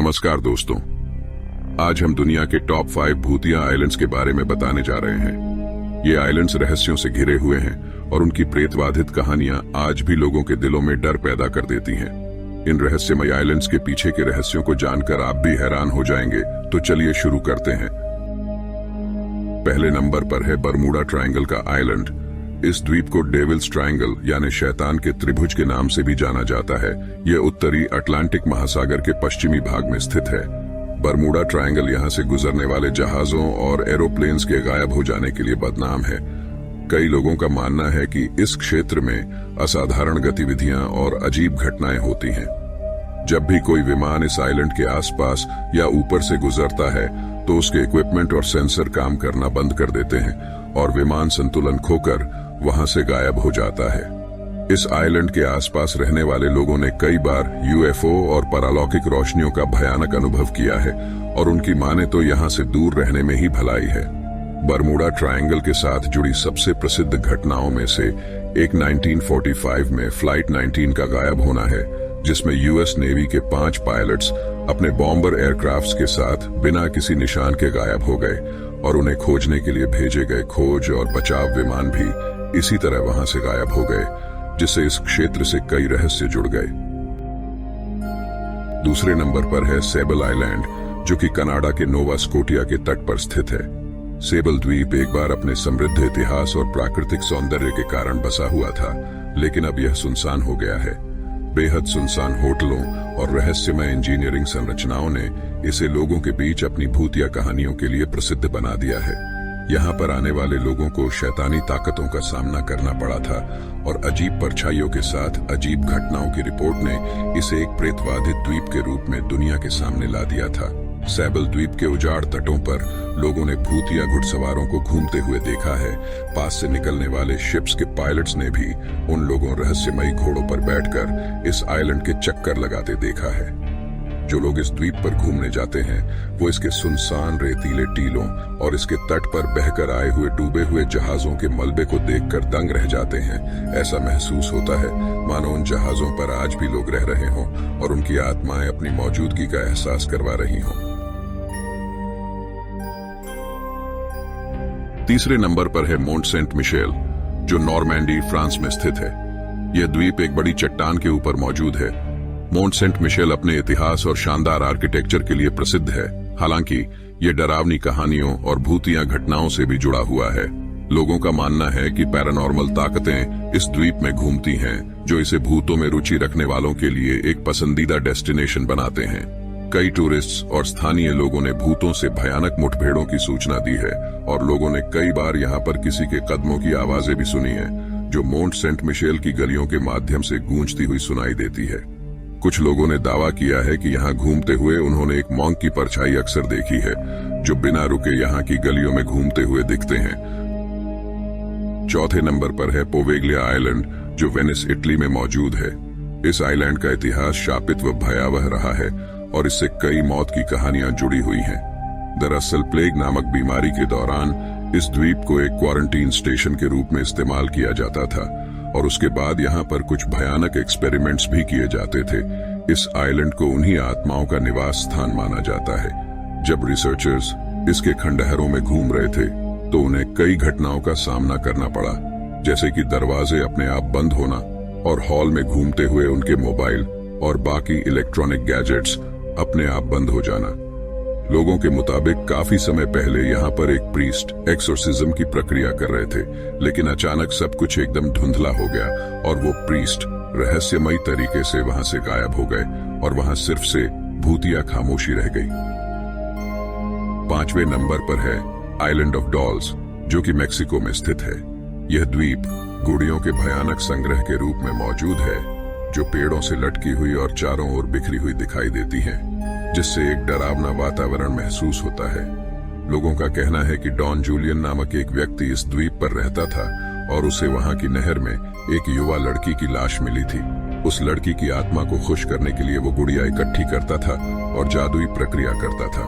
नमस्कार दोस्तों, आज हम दुनिया के टॉप 5 भूतिया आइलैंड्स के बारे में बताने जा रहे हैं। ये आइलैंड्स रहस्यों से घिरे हुए हैं और उनकी प्रेतबाधित कहानियां आज भी लोगों के दिलों में डर पैदा कर देती हैं। इन रहस्यमय आइलैंड्स के पीछे के रहस्यों को जानकर आप भी हैरान हो जाएंगे। तो चलिए शुरू करते हैं। पहले नंबर पर है बरमूडा ट्रायंगल का आइलैंड। इस द्वीप को डेविल्स ट्रायंगल यानी शैतान के त्रिभुज के नाम से भी जाना जाता है। यह उत्तरी अटलांटिक महासागर के पश्चिमी भाग में स्थित है। बरमूडा ट्रायंगल यहां से गुजरने वाले जहाजों और एरोप्लेन्स के गायब हो जाने के लिए बदनाम है। कई लोगों का मानना है कि इस क्षेत्र में असाधारण गतिविधियां और अजीब घटनाएं होती हैं। जब भी कोई विमान इस आइलैंड के आसपास या ऊपर से गुजरता है तो उसके इक्विपमेंट और सेंसर काम करना बंद कर देते हैं और विमान संतुलन खोकर वहां से गायब हो जाता है। इस आइलैंड के आसपास रहने वाले लोगों ने कई बार यूएफओ और परालौकिक रोशनियों का भयानक अनुभव किया है और उनकी माने तो यहां से दूर रहने में ही भलाई है। बरमूडा ट्रायंगल के साथ जुड़ी सबसे प्रसिद्ध घटनाओं में से एक 1945 में फ्लाइट 19 का गायब होना है, जिसमें यूएस नेवी के 5 पायलट्स अपने बॉम्बर एयरक्राफ्ट्स के साथ बिना किसी निशान के गायब हो गए और उन्हें खोजने के लिए भेजे गए खोज और बचाव विमान भी इसी तरह वहां से गायब हो गए, जिससे इस क्षेत्र से कई रहस्य जुड़ गए। दूसरे नंबर पर है सेबल आइलैंड, जो कि कनाडा के नोवा स्कोटिया के तट पर स्थित है। सेबल द्वीप एक बार अपने समृद्ध इतिहास और प्राकृतिक सौंदर्य के कारण बसा हुआ था, लेकिन अब यह सुनसान हो गया है। बेहद सुनसान होटलों और रहस्यमय इंजीनियरिंग संरचनाओं ने इसे लोगों के बीच अपनी भूतिया कहानियों के लिए प्रसिद्ध बना दिया है। यहाँ पर आने वाले लोगों को शैतानी ताकतों का सामना करना पड़ा था और अजीब परछाइयों के साथ अजीब घटनाओं की रिपोर्ट ने इसे एक प्रेतबाधित द्वीप के रूप में दुनिया के सामने ला दिया था। सेबल द्वीप के उजाड़ तटों पर लोगों ने भूतिया घुड़सवारों को घूमते हुए देखा है। पास से निकलने वाले शिप्स के पायलट्स ने भी उन लोगों रहस्यमयी घोड़ों पर बैठकर इस आइलैंड के चक्कर लगाते देखा है। जो लोग इस द्वीप पर घूमने जाते हैं वो इसके सुनसान रेतीले टीलों और इसके तट पर बहकर आए हुए डूबे हुए जहाजों के मलबे को देखकर दंग रह जाते हैं। ऐसा महसूस होता है मानो उन जहाजों पर आज भी लोग रह रहे हों और उनकी आत्माएं अपनी मौजूदगी का एहसास करवा रही हों। तीसरे नंबर पर है मोंट सेंट मिशेल, जो नॉर्मैंडी फ्रांस में स्थित है। यह द्वीप एक बड़ी चट्टान के ऊपर मौजूद है। मोंट सेंट मिशेल अपने इतिहास और शानदार आर्किटेक्चर के लिए प्रसिद्ध है। हालांकि ये डरावनी कहानियों और भूतिया घटनाओं से भी जुड़ा हुआ है। लोगों का मानना है कि पैरानॉर्मल ताकतें इस द्वीप में घूमती हैं, जो इसे भूतों में रुचि रखने वालों के लिए एक पसंदीदा डेस्टिनेशन बनाते हैं। कई टूरिस्ट्स और स्थानीय लोगों ने भूतों से भयानक मुठभेड़ों की सूचना दी है और लोगों ने कई बार यहाँ पर किसी के कदमों की आवाजें भी सुनी है, जो मोंट सेंट मिशेल की गलियों के माध्यम से गूंजती हुई सुनाई देती है। कुछ लोगों ने दावा किया है कि यहाँ घूमते हुए उन्होंने एक मॉन्क की परछाई अक्सर देखी है, जो बिना रुके यहाँ की गलियों में घूमते हुए दिखते हैं। चौथे नंबर पर है पोवेग्लिया आइलैंड, जो वेनिस इटली में मौजूद है। इस आइलैंड का इतिहास शापित व भयावह रहा है और इससे कई मौत की कहानियां जुड़ी हुई हैं। दरअसल प्लेग नामक बीमारी के दौरान इस द्वीप को एक क्वारंटीन स्टेशन के रूप में इस्तेमाल किया जाता था और उसके बाद यहाँ पर कुछ भयानक एक्सपेरिमेंट्स भी किए जाते थे। इस आइलैंड को उन्हीं आत्माओं का निवास स्थान माना जाता है। जब रिसर्चर्स इसके खंडहरों में घूम रहे थे तो उन्हें कई घटनाओं का सामना करना पड़ा, जैसे कि दरवाजे अपने आप बंद होना और हॉल में घूमते हुए उनके मोबाइल और बाकी इलेक्ट्रॉनिक गैजेट्स अपने आप बंद हो जाना। लोगों के मुताबिक काफी समय पहले यहाँ पर एक प्रीस्ट एक्सोर्सिज्म की प्रक्रिया कर रहे थे, लेकिन अचानक सब कुछ एकदम धुंधला हो गया और वो प्रीस्ट रहस्यमयी तरीके से वहां से गायब हो गए और वहां सिर्फ से भूतिया खामोशी रह गई। पांचवें नंबर पर है आइलैंड ऑफ डॉल्स, जो कि मेक्सिको में स्थित है। यह द्वीप गुड़ियों के भयानक संग्रह के रूप में मौजूद है, जो पेड़ों से लटकी हुई और चारों ओर बिखरी हुई दिखाई देती हैं, जिससे एक डरावना वातावरण महसूस होता है। लोगों का कहना है कि डॉन जूलियन नामक एक व्यक्ति इस द्वीप पर रहता था और उसे वहां की नहर में एक युवा लड़की की लाश मिली थी। उस लड़की की आत्मा को खुश करने के लिए वो गुड़िया इकट्ठी करता था और जादुई प्रक्रिया करता था।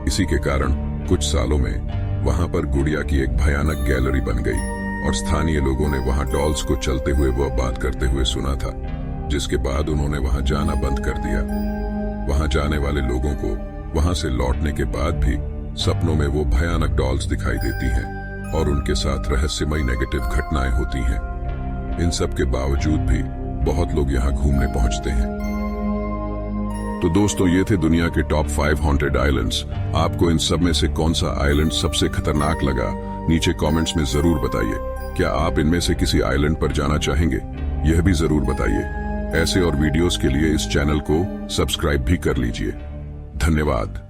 इसी के कारण कुछ सालों में वहां पर गुड़िया की एक भयानक गैलरी बन गई और स्थानीय लोगों ने वहां डॉल्स को चलते हुए व बात करते हुए सुना था, जिसके बाद उन्होंने वहां जाना बंद कर दिया। वहां जाने वाले लोगों को वहां से लौटने के बाद भी सपनों में वो भयानक डॉल्स दिखाई देती हैं और उनके साथ रहस्यमयी नेगेटिव घटनाएं होती हैं। इन सब के बावजूद भी बहुत लोग यहाँ घूमने पहुंचते हैं। तो दोस्तों, ये थे दुनिया के टॉप 5 हॉन्टेड आइलैंड्स। आपको इन सब में से कौन सा आइलैंड सबसे खतरनाक लगा, नीचे कमेंट्स में जरूर बताइए। क्या आप इनमें से किसी आइलैंड पर जाना चाहेंगे, यह भी जरूर बताइए। ऐसे और वीडियोस के लिए इस चैनल को सब्सक्राइब भी कर लीजिए। धन्यवाद।